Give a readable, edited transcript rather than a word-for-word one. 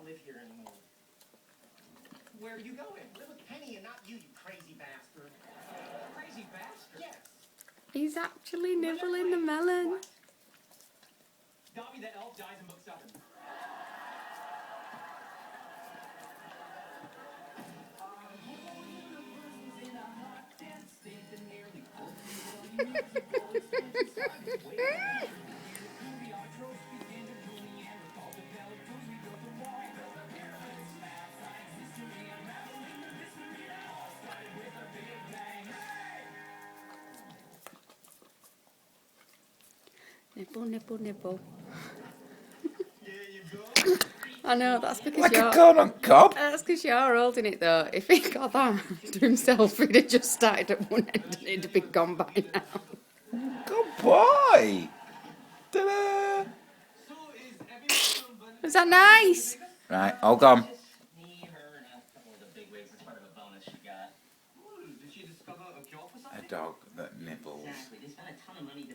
live here anymore. Where are you going? Live with Penny and not you, you crazy bastard. Crazy bastard? Yes. He's actually nibbling the melon. What? Dobby the elf dies in book 7. Nibble, nibble, nibble. There you go. I know, that's because Like you're... a corn on cob. That's because you're holding it though. If he got that to himself, he'd have just started at one end and it'd have been gone by now. Good boy. Ta-da. Was that nice? Right, all gone. Me, her, and a couple of the big wigs as part of a bonus she got. Ooh, did she discover a cure for something? A dog that nibbles. Exactly. They spent a ton of money to